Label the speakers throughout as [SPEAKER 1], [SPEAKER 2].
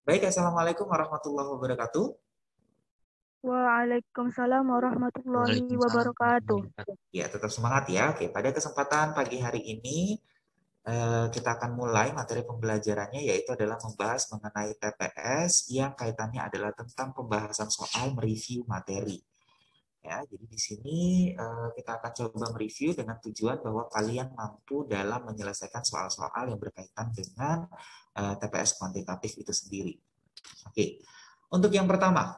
[SPEAKER 1] Baik, Assalamualaikum warahmatullahi wabarakatuh.
[SPEAKER 2] Waalaikumsalam warahmatullahi
[SPEAKER 1] Waalaikumsalam
[SPEAKER 2] wabarakatuh.
[SPEAKER 1] warahmatullahi wabarakatuh. Ya, tetap semangat ya. Oke, pada kesempatan pagi hari ini kita akan mulai materi pembelajarannya yaitu adalah membahas mengenai TPS yang kaitannya adalah tentang pembahasan soal mereview materi. Ya, jadi di sini kita akan coba mereview dengan tujuan bahwa kalian mampu dalam menyelesaikan soal-soal yang berkaitan dengan TPS kuantitatif itu sendiri. Oke, untuk yang pertama,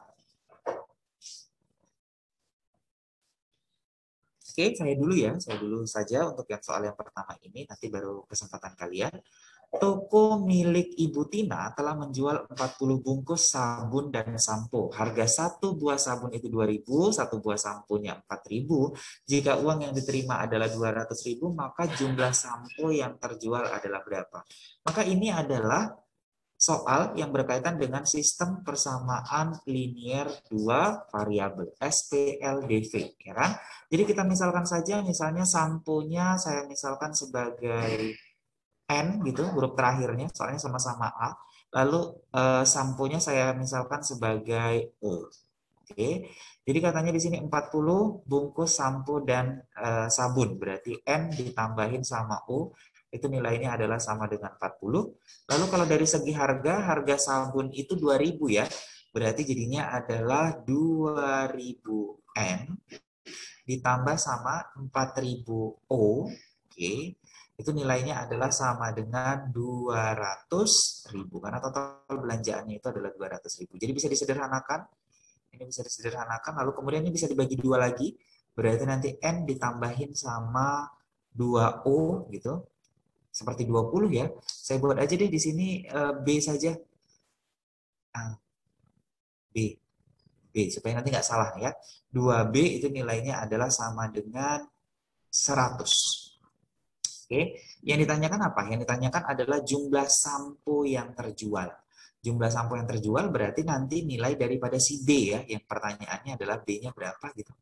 [SPEAKER 1] oke, saya dulu saja untuk yang soal yang pertama ini, nanti baru kesempatan kalian. Toko milik Ibu Tina telah menjual 40 bungkus sabun dan sampo. Harga satu buah sabun itu 2.000, satu buah samponya 4.000. Jika uang yang diterima adalah 200.000, maka jumlah sampo yang terjual adalah berapa? Maka ini adalah soal yang berkaitan dengan sistem persamaan linier dua variabel SPLDV, ya kan? Jadi kita misalkan saja, misalnya samponya saya misalkan sebagai N gitu, huruf terakhirnya, soalnya sama-sama A. Lalu samponya saya misalkan sebagai O. Oke. Jadi katanya di sini 40 bungkus sampo dan sabun. Berarti N ditambahin sama O itu nilainya adalah sama dengan 40. Lalu kalau dari segi harga, harga sabun itu 2.000 ya. Berarti jadinya adalah 2.000 N ditambah sama 4.000 O. Oke. Itu nilainya adalah sama dengan 200.000 karena total belanjaannya itu adalah 200.000. Jadi bisa disederhanakan. Ini bisa disederhanakan, lalu kemudian ini bisa dibagi dua lagi. Berarti nanti N ditambahin sama 2O gitu. Seperti 20 ya. Saya buat aja deh di sini B saja. B. B. Supaya nanti nggak salah ya. 2B itu nilainya adalah sama dengan 100. Oke. Yang ditanyakan apa? Yang ditanyakan adalah jumlah sampo yang terjual. Jumlah sampo yang terjual berarti nanti nilai daripada si B ya. Yang pertanyaannya adalah B-nya berapa gitu.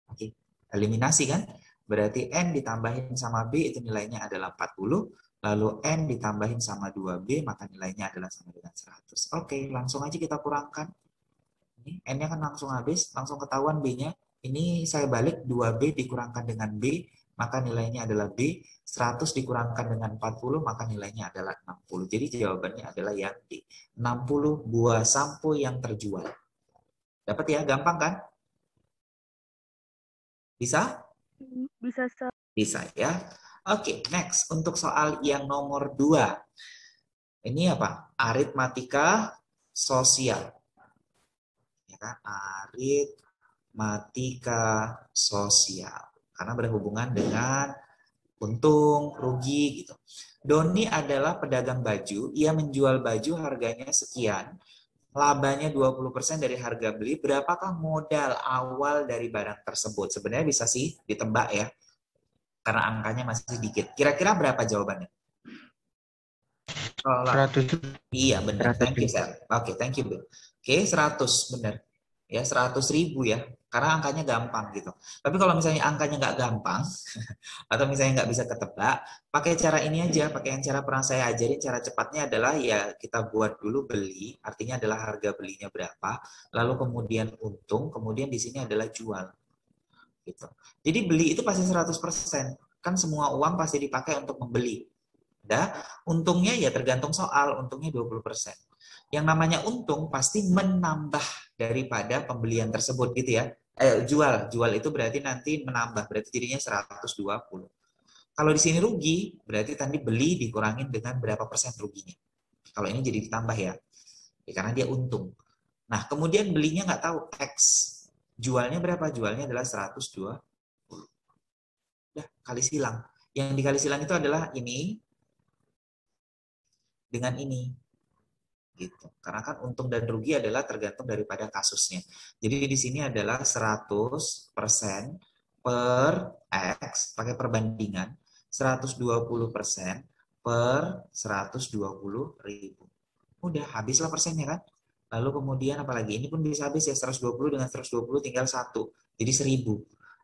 [SPEAKER 1] Oke, eliminasi kan? Berarti N ditambahin sama B itu nilainya adalah 40, lalu N ditambahin sama 2B maka nilainya adalah sama dengan 100. Oke, langsung aja kita kurangkan. Ini N-nya kan langsung habis, langsung ketahuan B-nya. Ini saya balik 2B dikurangkan dengan B, maka nilainya adalah B. 100 dikurangkan dengan 40, maka nilainya adalah 60. Jadi jawabannya adalah yang D. 60 buah sampo yang terjual. Dapat ya, gampang kan? Bisa?
[SPEAKER 2] Bisa
[SPEAKER 1] Bisa ya. Oke, next. Untuk soal yang nomor 2. Ini apa? Aritmatika sosial. Ya kan? Aritmatika sosial. Karena berhubungan dengan untung, rugi gitu. Doni adalah pedagang baju. Ia menjual baju harganya sekian. Labanya 20% dari harga beli. Berapakah modal awal dari barang tersebut? Sebenarnya bisa sih ditebak ya. Karena angkanya masih sedikit. Kira-kira berapa jawabannya? Kalau
[SPEAKER 3] 100.
[SPEAKER 1] iya benar.
[SPEAKER 3] 100
[SPEAKER 1] Thank you,
[SPEAKER 3] ribu.
[SPEAKER 1] Sir. Oke, thank you, Bill. Oke, 100 benar. Ya, 100.000 ya. Karena angkanya gampang gitu. Tapi kalau misalnya angkanya nggak gampang, atau misalnya nggak bisa ketebak, pakai cara ini aja, pakai yang cara pernah saya ajarin, cara cepatnya adalah ya kita buat dulu beli, artinya adalah harga belinya berapa, lalu kemudian untung, kemudian di sini adalah jual. Gitu. Jadi beli itu pasti 100%. Kan semua uang pasti dipakai untuk membeli. Dah, untungnya ya tergantung soal, untungnya 20%. Yang namanya untung pasti menambah daripada pembelian tersebut gitu ya. Jual itu berarti nanti menambah, berarti jadinya 120. Kalau di sini rugi, berarti tadi beli dikurangin dengan berapa persen ruginya. Kalau ini jadi ditambah ya, karena dia untung. Nah, kemudian belinya nggak tahu X. Jualnya berapa? Jualnya adalah 120. Udah, kali silang. Yang dikali silang itu adalah ini dengan ini. Gitu. Karena kan untung dan rugi adalah tergantung daripada kasusnya. Jadi di sini adalah 100% per X, pakai perbandingan, 120% per 120.000. Udah, habislah persennya kan. Lalu kemudian apalagi, ini pun bisa habis ya, 120 dengan 120 tinggal 1. Jadi 1000.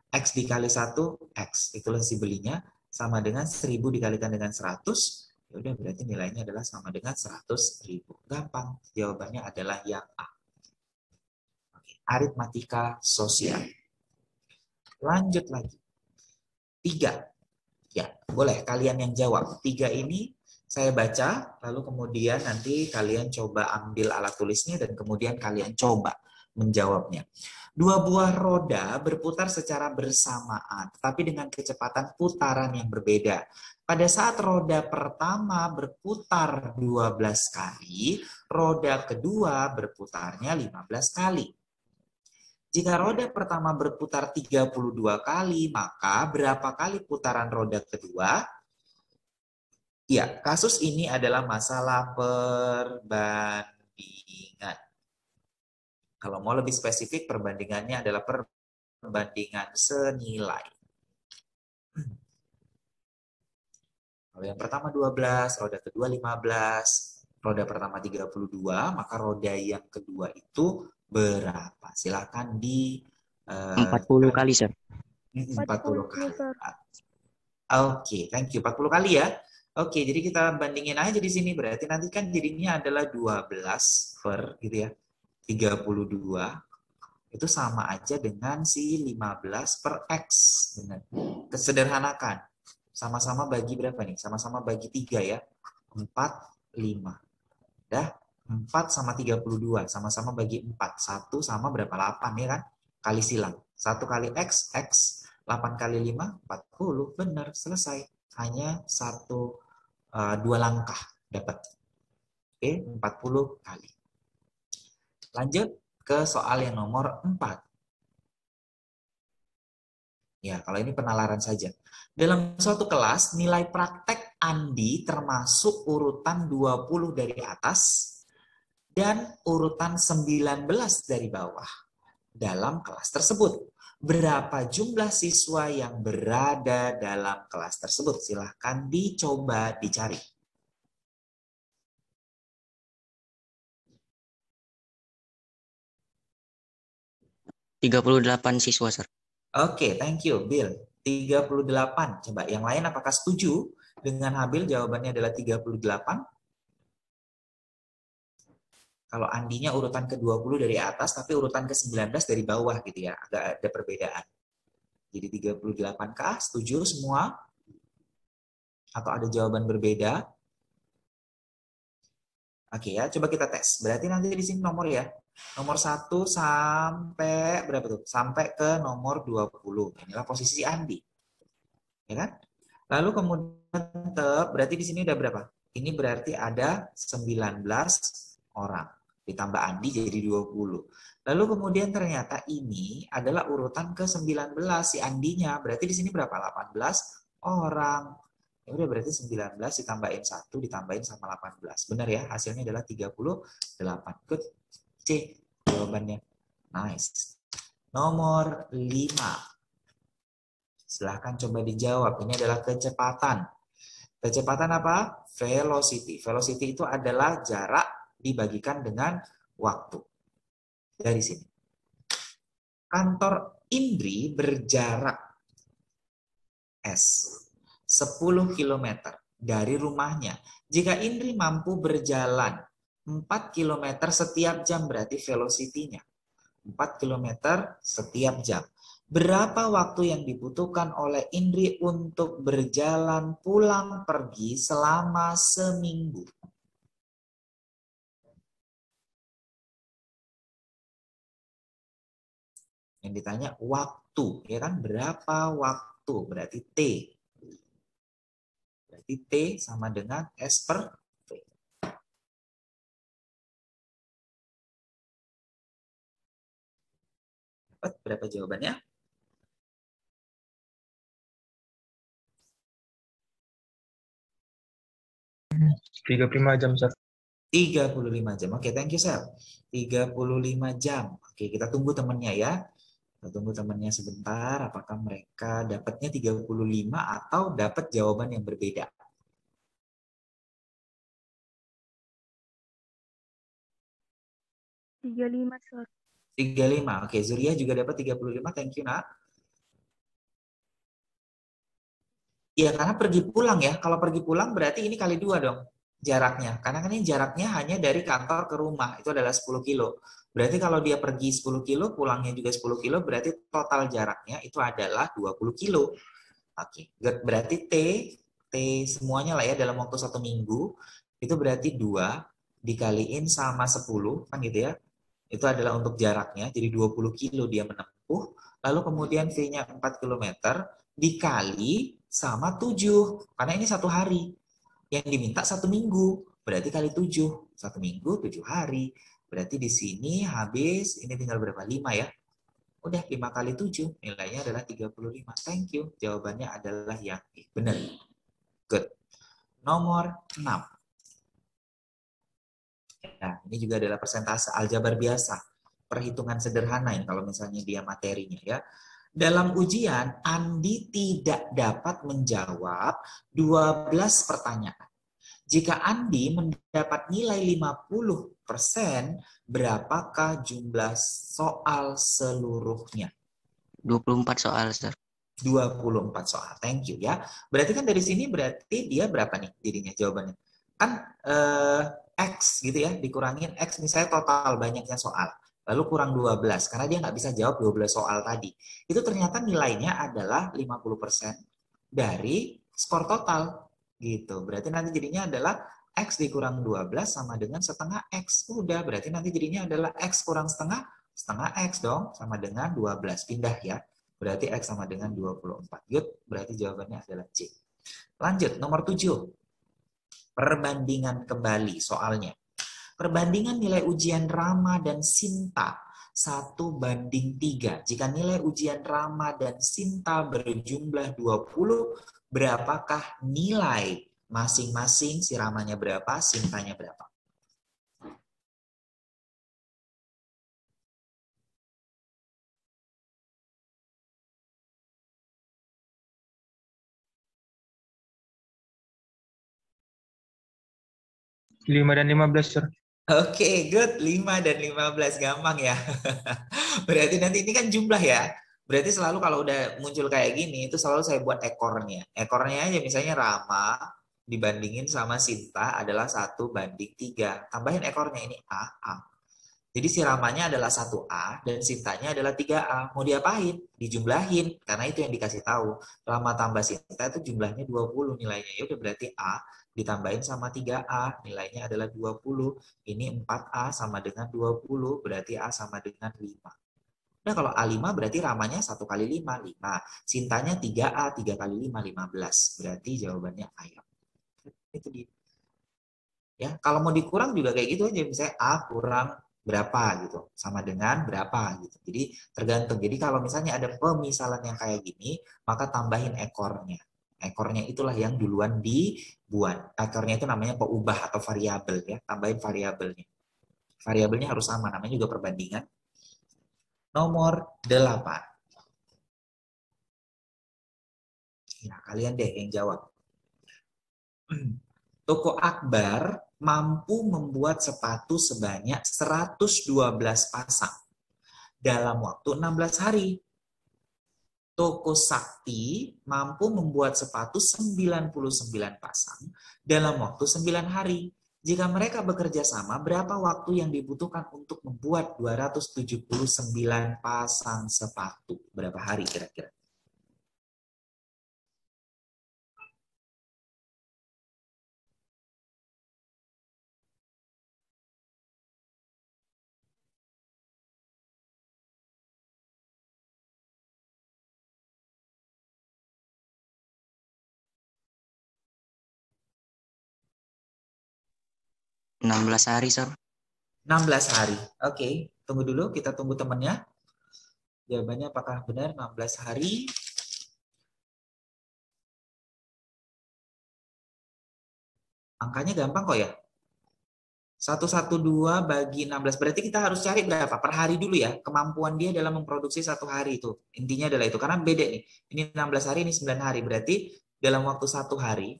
[SPEAKER 1] X dikali 1, X. Itulah si belinya. Sama dengan 1000 dikalikan dengan 100, Ya udah, berarti nilainya adalah sama dengan 100.000. Gampang, jawabannya adalah yang A. Oke, aritmatika sosial. Lanjut lagi. 3. Ya, boleh kalian yang jawab. 3 ini saya baca, lalu kemudian nanti kalian coba ambil alat tulisnya dan kemudian kalian coba menjawabnya. Dua buah roda berputar secara bersamaan, tetapi dengan kecepatan putaran yang berbeda. Pada saat roda pertama berputar 12 kali, roda kedua berputarnya 15 kali. Jika roda pertama berputar 32 kali, maka berapa kali putaran roda kedua? Ya, kasus ini adalah masalah perbandingan. Kalau mau lebih spesifik, perbandingannya adalah perbandingan senilai. Kalau yang pertama 12, roda kedua 15, roda pertama 32, maka roda yang kedua itu berapa? Silakan di
[SPEAKER 3] 40 kali, Sir.
[SPEAKER 1] 40 kali.
[SPEAKER 2] Sir.
[SPEAKER 1] Oke, thank you. 40 kali ya. Oke, jadi kita bandingin aja di sini. Berarti nanti kan jadinya adalah 12 per gitu ya. 32. Itu sama aja dengan si 15 per X. Benar. Kesederhanakan. Sama-sama bagi berapa nih? Sama-sama bagi 3 ya. 4, 5. Dah, 4 sama 32. Sama-sama bagi 4. 1 sama berapa? 8 ya kan? Kali silang. 1 kali X, X. 8 kali 5, 40. Benar, selesai. Hanya 2 langkah dapat. Oke, 40 kali. Lanjut ke soal yang nomor 4. Ya, kalau ini penalaran saja. Dalam suatu kelas, nilai praktek Andi termasuk urutan 20 dari atas dan urutan 19 dari bawah dalam kelas tersebut. Berapa jumlah siswa yang berada dalam kelas tersebut? Silahkan dicoba dicari.
[SPEAKER 3] .38 siswa, Sir.
[SPEAKER 1] Oke, thank you, Bill. 38. Coba yang lain apakah setuju dengan Habil jawabannya adalah 38? Kalau Andinya urutan ke-20 dari atas, tapi urutan ke-19 dari bawah gitu ya. Agak ada perbedaan. Jadi 38K, setuju semua? Atau ada jawaban berbeda? Oke ya, coba kita tes. Berarti nanti di sini nomor ya. Nomor 1 sampai berapa tuh? Sampai ke nomor 20. Inilah posisi Andi. Ya kan? Lalu kemudian berarti di sini udah berapa? Ini berarti ada 19 orang. Ditambah Andi jadi 20. Lalu kemudian ternyata ini adalah urutan ke-19 si Andinya. Berarti di sini berapa? 18 orang. Ya udah berarti 19 ditambahin 1 ditambahin sama 18. Benar ya? Hasilnya adalah 38. Good. C jawabannya. Nice. Nomor 5. Silahkan coba dijawab. Ini adalah kecepatan. Kecepatan apa? Velocity. Velocity itu adalah jarak dibagikan dengan waktu. Dari sini. Kantor Indri berjarak S 10 km dari rumahnya. Jika Indri mampu berjalan 4 km setiap jam, berarti velocity-nya 4 km setiap jam. Berapa waktu yang dibutuhkan oleh Indri untuk berjalan pulang pergi selama seminggu? Yang ditanya waktu, ya kan? Berapa waktu? Berarti T. Berarti T sama dengan S per V. Dapat berapa jawabannya?
[SPEAKER 4] 35 jam, Sir.
[SPEAKER 1] 35 jam. Oke, thank you, Sel. 35 jam. Oke, kita tunggu temannya ya. Kita tunggu temannya sebentar. Apakah mereka dapatnya 35 atau dapat jawaban yang berbeda?
[SPEAKER 2] 35, Sir.
[SPEAKER 1] 35. Oke, Zuria juga dapat 35. Thank you, Nak. Iya, karena pergi pulang ya. Kalau pergi pulang berarti ini kali 2 dong jaraknya. Karena kan ini jaraknya hanya dari kantor ke rumah. Itu adalah 10 kilo. Berarti kalau dia pergi 10 kilo, pulangnya juga 10 kilo, berarti total jaraknya itu adalah 20 kilo. Oke, berarti T semuanya lah ya dalam waktu 1 minggu, itu berarti 2 dikaliin sama 10, kan gitu ya. Itu adalah untuk jaraknya, jadi 20 kilo dia menempuh. Lalu kemudian V-nya 4 kilometer dikali sama 7. Karena ini 1 hari. Yang diminta 1 minggu. Berarti kali 7. 1 minggu, 7 hari. Berarti di sini habis, ini tinggal berapa? 5 ya. Udah 5 kali 7, nilainya adalah 35. Thank you. Jawabannya adalah yang benar. Good. Nomor 6. Nah, ini juga adalah persentase aljabar biasa. Perhitungan sederhana yang kalau misalnya dia materinya ya. Dalam ujian, Andi tidak dapat menjawab 12 pertanyaan. Jika Andi mendapat nilai 50%, berapakah jumlah soal seluruhnya?
[SPEAKER 3] 24 soal, Sir.
[SPEAKER 1] 24 soal. Thank you ya. Berarti kan dari sini berarti dia berapa nih jadinya jawabannya? Kan X gitu ya, dikurangin X misalnya total banyaknya soal. Lalu kurang 12 karena dia nggak bisa jawab 12 soal tadi. Itu ternyata nilainya adalah 50% dari skor total gitu. Berarti nanti jadinya adalah X dikurang 12 sama dengan setengah X. Udah, berarti nanti jadinya adalah X kurang setengah, setengah X dong sama dengan 12. Pindah ya. Berarti X sama dengan 24. Good, berarti jawabannya adalah C. Lanjut, nomor 7. Perbandingan kembali soalnya. Perbandingan nilai ujian Rama dan Sinta 1:3. Jika nilai ujian Rama dan Sinta berjumlah 20, berapakah nilai masing-masing? Si Ramanya berapa, Sintanya berapa?
[SPEAKER 4] Lima dan 15, Sir.
[SPEAKER 1] Oke, good. 5 dan 15. Gampang ya. Berarti nanti ini kan jumlah ya. Berarti selalu kalau udah muncul kayak gini, itu selalu saya buat ekornya. Ekornya aja misalnya Rama dibandingin sama Sinta adalah 1:3. Tambahin ekornya ini A, A. Jadi si Ramanya adalah 1A dan Sintanya adalah 3A. Mau diapain? Dijumlahin. Karena itu yang dikasih tahu. Rama tambah Sinta itu jumlahnya 20 nilainya. Ya udah berarti A ditambahin sama 3A. Nilainya adalah 20. Ini 4A sama dengan 20. Berarti A sama dengan 5. Nah kalau A5 berarti Ramanya 1 kali 5, 5. Sintanya 3A, 3 kali 5, 15. Berarti jawabannya A. Itu dia. Ya, kalau mau dikurang juga kayak gitu aja. Misalnya A kurang berapa gitu, sama dengan berapa gitu. Jadi tergantung. Jadi kalau misalnya ada pemisalan yang kayak gini, maka tambahin ekornya. Ekornya itulah yang duluan dibuat. Ekornya itu namanya peubah atau variabel ya. Tambahin variabelnya. Variabelnya harus sama, namanya juga perbandingan. Nomor 8. Ya, kalian deh yang jawab. Toko Akbar mampu membuat sepatu sebanyak 112 pasang dalam waktu 16 hari. Toko Sakti mampu membuat sepatu 99 pasang dalam waktu 9 hari. Jika mereka bekerja sama, berapa waktu yang dibutuhkan untuk membuat 279 pasang sepatu? Berapa hari kira-kira?
[SPEAKER 3] 16 hari, Sir.
[SPEAKER 1] 16 hari. Oke, tunggu dulu. Kita tunggu temannya. Jawabannya apakah benar 16 hari? Angkanya gampang kok ya. 112 bagi 16. Berarti kita harus cari berapa? Per hari dulu ya. Kemampuan dia dalam memproduksi 1 hari itu. Intinya adalah itu. Karena beda nih. Ini 16 hari, ini 9 hari. Berarti dalam waktu 1 hari.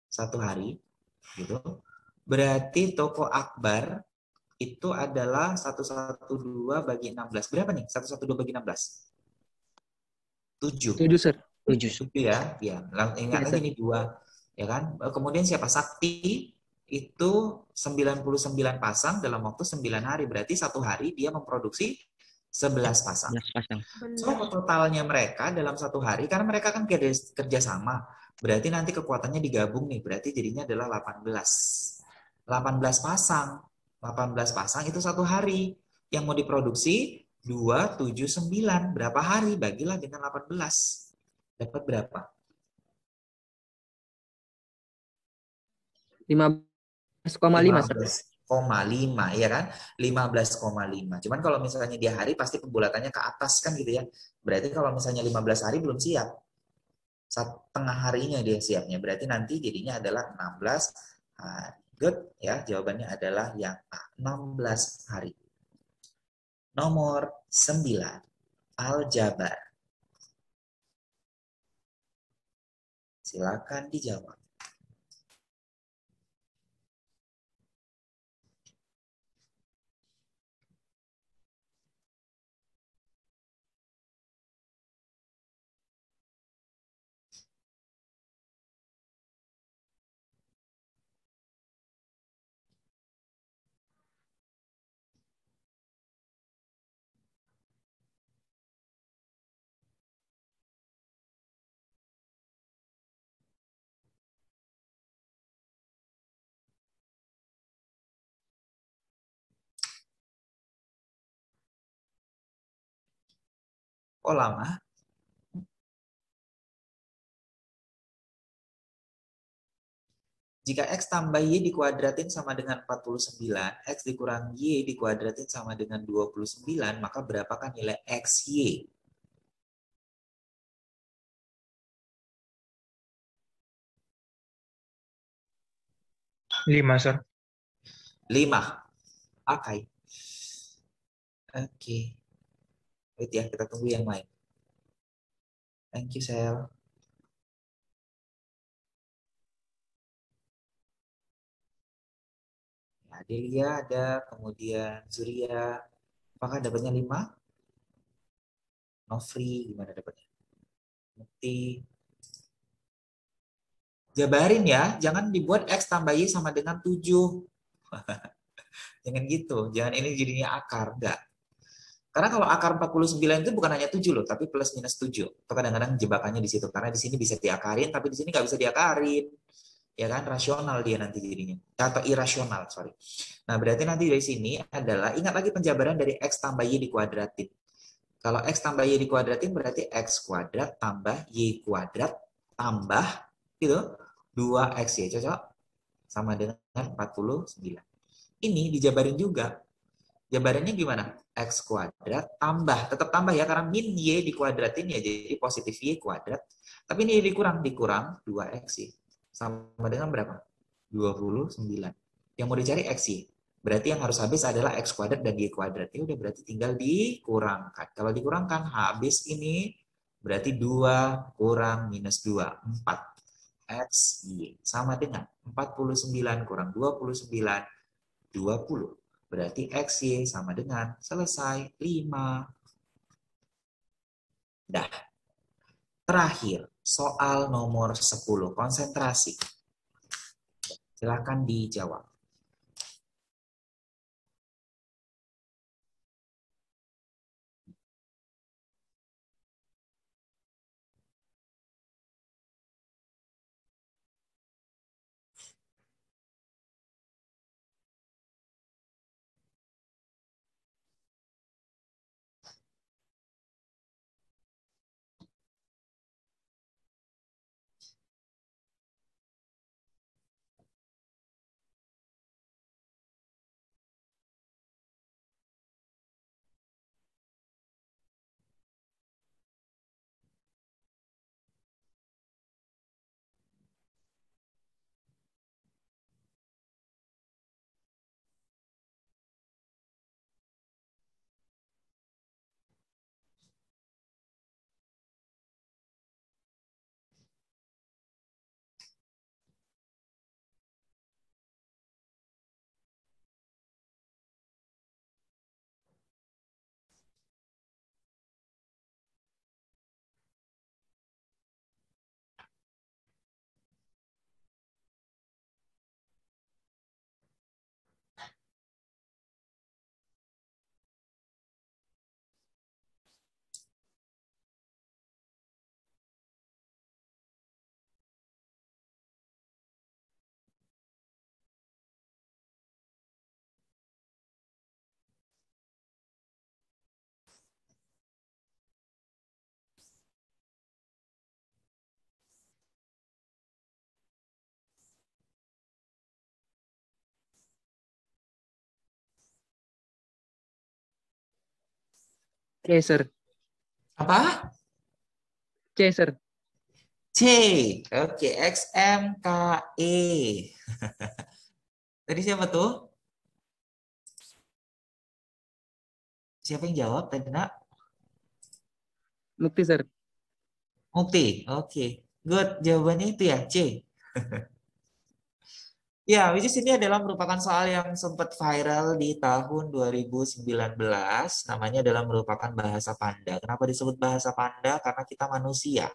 [SPEAKER 1] 1 hari. Gitu. Berarti toko Akbar itu adalah 112 bagi 16. Berapa nih? 112 bagi 16? 7.
[SPEAKER 2] 7, Sir.
[SPEAKER 3] 7, Sir.
[SPEAKER 1] 7 ya. Ya, ingat
[SPEAKER 5] Iya,
[SPEAKER 1] lagi
[SPEAKER 5] Sir.
[SPEAKER 1] nih 2. Ya kan? Kemudian siapa? Sakti itu 99 pasang dalam waktu 9 hari. Berarti satu hari dia memproduksi 11 pasang.
[SPEAKER 3] 11 pasang.
[SPEAKER 1] So, totalnya mereka dalam satu hari, karena mereka kan kerja sama, berarti nanti kekuatannya digabung nih, berarti jadinya adalah 18. 18 pasang. 18 pasang itu satu hari. Yang mau diproduksi 2, 7, 9. Berapa hari? Bagilah dengan 18. Dapat berapa?
[SPEAKER 5] 15,5, Sir.
[SPEAKER 1] 15,5 ya kan? 15,5. Cuman kalau misalnya di hari pasti pembulatannya ke atas kan gitu ya. Berarti kalau misalnya 15 hari belum siap. Setengah harinya dia siapnya. Berarti nanti jadinya adalah 16 hari. Good ya, jawabannya adalah yang A, 16 hari. Nomor 9, aljabar. Silakan dijawab. Oh lama? Jika X tambah Y dikuadratin sama dengan 49, X dikurang Y dikuadratin sama dengan 29, maka berapakah nilai XY?
[SPEAKER 4] 5, Sir.
[SPEAKER 1] 5. Oke. Oke. Wait ya, kita tunggu yang lain. Thank you, Sel. Adelia ada, kemudian Surya. Apakah dapatnya 5? Nofri, gimana dapatnya? Mukti. Jabarin ya, jangan dibuat X tambah Y sama dengan 7. Jangan gitu, jangan ini jadinya akar, enggak. Karena kalau akar 49 itu bukan hanya 7 loh, tapi plus minus 7. Itu kadang-kadang jebakannya di situ. Karena di sini bisa diakarin, tapi di sini nggak bisa diakarin. Ya kan, rasional dia nanti jadinya. Atau irasional, sorry. Nah, berarti nanti dari sini adalah, ingat lagi penjabaran dari X tambah Y dikuadratin. Kalau X tambah Y dikuadratin berarti X kuadrat tambah Y kuadrat tambah gitu 2XY. Cocok? Sama dengan 49. Ini dijabarin juga. Jabarannya gimana? X kuadrat tambah, tetap tambah ya, karena min Y dikuadratin ya, jadi positif Y kuadrat. Tapi ini dikurang 2X Y. Sama dengan berapa? 29. Yang mau dicari X Y. Berarti yang harus habis adalah X kuadrat dan Y kuadrat. Ya udah, berarti tinggal dikurangkan. Kalau dikurangkan, habis ini berarti 2 kurang minus 2, 4. X, Y. Sama dengan 49 kurang 29, 20. Berarti XY sama dengan selesai 5. Dah. Terakhir, soal nomor 10. Konsentrasi. Silakan dijawab.
[SPEAKER 5] C, sir.
[SPEAKER 1] Apa?
[SPEAKER 5] C, sir.
[SPEAKER 1] C. Oke, XMKE. Tadi siapa tuh? Siapa yang jawab tadi, Nak?
[SPEAKER 5] Mukti, sir.
[SPEAKER 1] Mukti. Oke. Good. Jawabannya itu ya, C. Ya, which is ini adalah merupakan soal yang sempat viral di tahun 2019. Namanya adalah merupakan bahasa Panda. Kenapa disebut bahasa Panda? Karena kita manusia.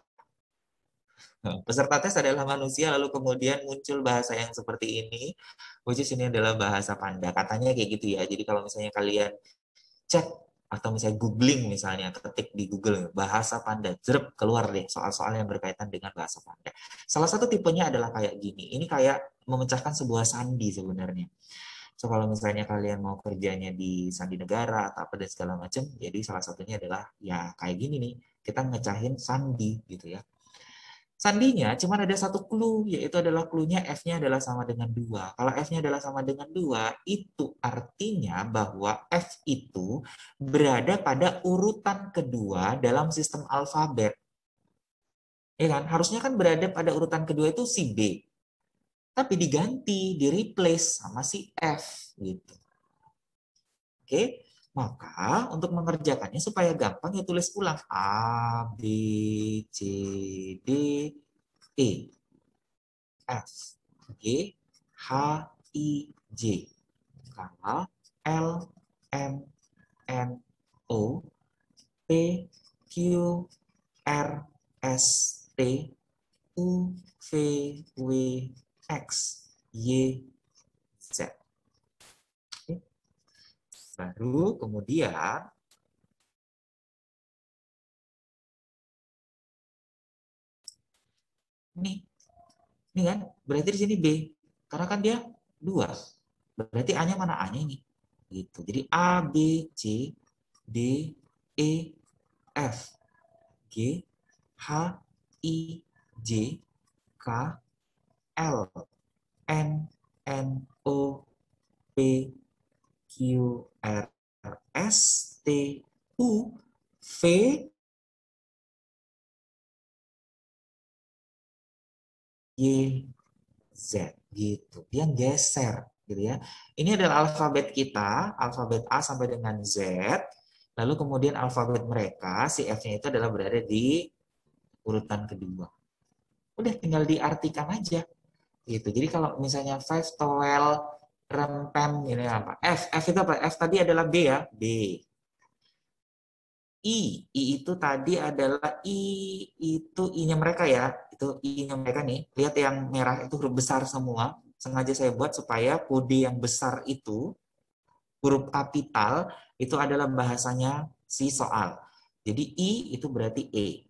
[SPEAKER 1] Nah, peserta tes adalah manusia, lalu kemudian muncul bahasa yang seperti ini, which is ini adalah bahasa Panda. Katanya kayak gitu ya. Jadi kalau misalnya kalian cek atau misalnya googling misalnya, ketik di Google bahasa Panda, jerep keluar deh soal-soal yang berkaitan dengan bahasa Panda. Salah satu tipenya adalah kayak gini. Ini kayak memecahkan sebuah sandi sebenarnya. So kalau misalnya kalian mau kerjanya di sandi negara atau apa dan segala macam, jadi salah satunya adalah ya kayak gini nih, kita ngecahin sandi gitu ya. Sandinya cuma ada satu clue, yaitu adalah clue-nya F-nya adalah sama dengan 2. Kalau F-nya adalah sama dengan 2, itu artinya bahwa F itu berada pada urutan kedua dalam sistem alfabet. Ya kan? Harusnya kan berada pada urutan kedua itu si B. Tapi diganti, di-replace sama si F. Gitu. Oke? Maka untuk mengerjakannya supaya gampang ya tulis ulang A, B, C, D, E, F, G, H, I, J, K, L, M, N, O, P, Q, R, S, T, U, V, W, X, Y, Z. Oke. Baru kemudian ini kan berarti di sini B karena kan dia 2. Berarti A-nya mana A-nya ini? Gitu. Jadi A, B, C, D, E, F, G, H, I, J, K, L, M, N, O, P, Q, R, S, T, U, V, Y, Z gitu. Dia geser gitu ya. Ini adalah alfabet kita, alfabet A sampai dengan Z. Lalu kemudian alfabet mereka, si F-nya itu adalah berada di urutan kedua. Udah tinggal diartikan aja gitu. Jadi kalau misalnya five towel rempem ini apa? F itu apa? F tadi adalah B ya, B. I itu tadi adalah itu I-nya mereka ya. Itu I-nya mereka nih. Lihat yang merah itu huruf besar semua. Sengaja saya buat supaya kode yang besar itu, huruf kapital, itu adalah bahasanya si soal. Jadi I itu berarti E.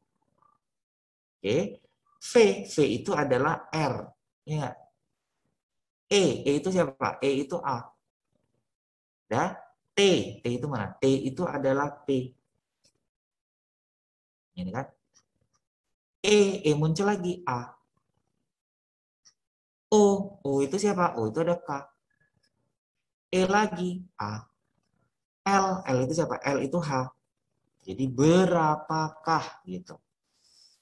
[SPEAKER 1] Oke. V itu adalah R. Ya. E itu siapa? E itu A. Ya. T itu mana? T itu adalah P. Ini kan? E muncul lagi A. O itu siapa? O itu ada K. E lagi A. L itu siapa? L itu H. Jadi berapakah gitu.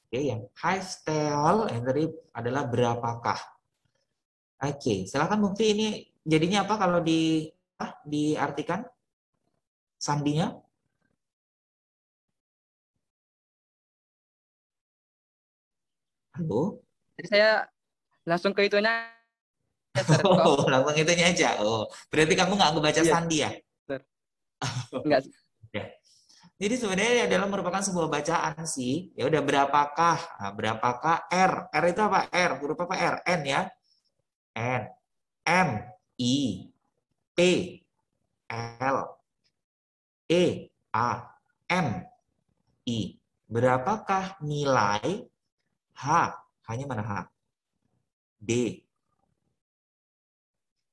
[SPEAKER 1] Oke, yang Haiftel yang tadi adalah berapakah. Oke, silakan Mufti ini jadinya apa kalau diartikan sandinya? Halo?
[SPEAKER 5] Jadi saya langsung ke itunya, ya, sir.
[SPEAKER 1] Oh, langsung itunya aja. Oh, berarti kamu nggak ngebaca
[SPEAKER 5] Iya,
[SPEAKER 1] sandi ya?
[SPEAKER 5] sir. Enggak.
[SPEAKER 1] Ya. Jadi sebenarnya adalah merupakan sebuah bacaan sih. Ya udah berapakah? Nah, berapakah R? R itu apa? R. Huruf apa R? N ya. N. M. I. P. L. E. A. M. I. Berapakah nilai H? Hanya mana H? D.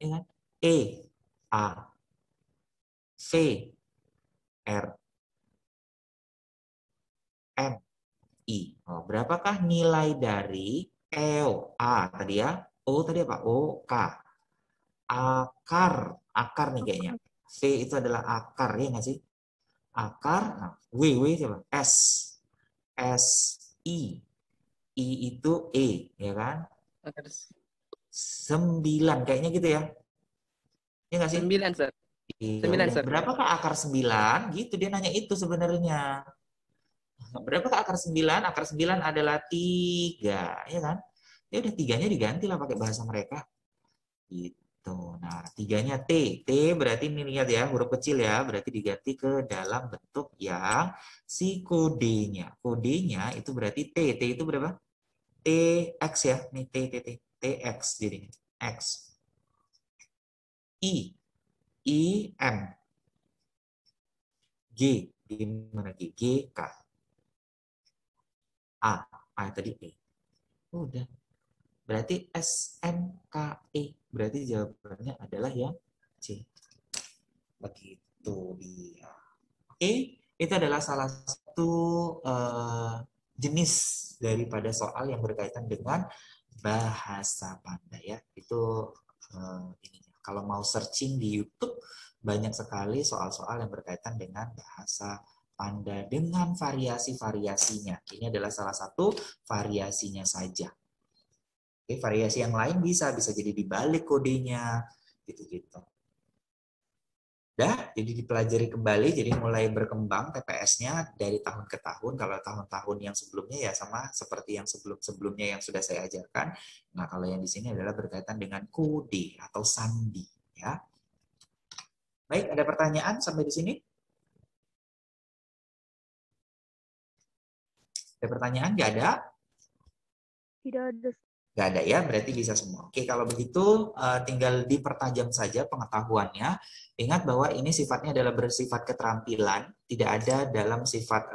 [SPEAKER 1] Ya kan? E. A. V. R. M. I. Oh, berapakah nilai dari A tadi ya? O tadi apa? O, K. Akar. Akar nih kayaknya. V itu adalah akar, ya nggak sih? Akar, nah, W coba. S. S, I. I itu E, ya kan?
[SPEAKER 5] Akar
[SPEAKER 1] 9, kayaknya gitu ya. Iya nggak sih?
[SPEAKER 5] 9, Sir.
[SPEAKER 1] Iya,
[SPEAKER 5] 9,
[SPEAKER 1] udah.
[SPEAKER 5] Sir.
[SPEAKER 1] Berapakah akar 9? Gitu, dia nanya itu sebenarnya. Berapakah akar 9? Akar 9 adalah 3, ya kan? Ya udah, 3-nya diganti lah pakai bahasa mereka. Gitu. Nah, 3-nya T. T berarti ini lihat ya, huruf kecil ya, berarti diganti ke dalam bentuk yang si kodenya. Kodenya itu berarti T. T itu berapa? TX ya. Nih T, T, T. TX jadinya. X. I. I, M. G. Gimana G? G, K. A. A tadi E. Udah. Berarti SMKE. Berarti jawabannya adalah yang C. Begitu dia. Oke, itu adalah salah satu jenis daripada soal yang berkaitan dengan bahasa Panda ya. Itu ininya. Kalau mau searching di YouTube banyak sekali soal-soal yang berkaitan dengan bahasa Panda dengan variasi-variasinya. Ini adalah salah satu variasinya saja. Oke, variasi yang lain bisa jadi dibalik kodenya, gitu-gitu. Jadi dipelajari kembali, jadi mulai berkembang TPS-nya dari tahun ke tahun. Kalau tahun-tahun yang sebelumnya ya sama seperti yang sebelum-sebelumnya yang sudah saya ajarkan. Nah, kalau yang di sini adalah berkaitan dengan kode atau sandi. Ya. Baik, ada pertanyaan sampai di sini? Ada pertanyaan? Nggak ada?
[SPEAKER 2] Tidak ada.
[SPEAKER 1] Nggak ada ya, berarti bisa semua. Oke, kalau begitu tinggal dipertajam saja pengetahuannya. Ingat bahwa ini sifatnya adalah bersifat keterampilan, tidak ada dalam sifat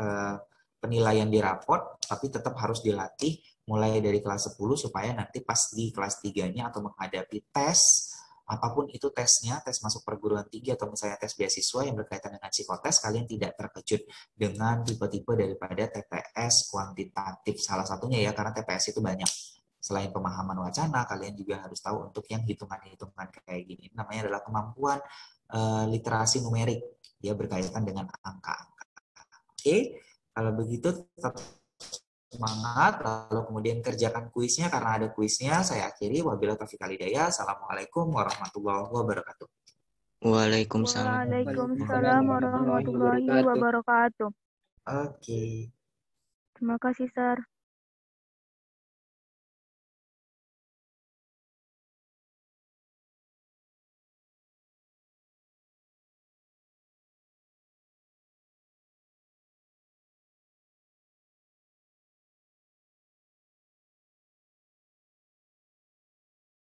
[SPEAKER 1] penilaian di raport, tapi tetap harus dilatih mulai dari kelas 10 supaya nanti pas di kelas 3-nya atau menghadapi tes, apapun itu tesnya, tes masuk perguruan tinggi atau misalnya tes beasiswa yang berkaitan dengan psikotes, kalian tidak terkejut dengan tipe-tipe daripada TPS kuantitatif. Salah satunya ya, karena TPS itu banyak. Selain pemahaman wacana, kalian juga harus tahu untuk yang hitungan-hitungan kayak gini. Namanya adalah kemampuan literasi numerik, ya berkaitan dengan angka-angka. Oke, kalau begitu tetap semangat, lalu kemudian kerjakan kuisnya karena ada kuisnya. Saya akhiri, wabillahi taufiq wal hidayah. Assalamualaikum warahmatullahi wabarakatuh.
[SPEAKER 3] Waalaikumsalam.
[SPEAKER 2] Waalaikumsalam warahmatullahi wabarakatuh.
[SPEAKER 1] Oke.
[SPEAKER 2] Terima kasih, Sir.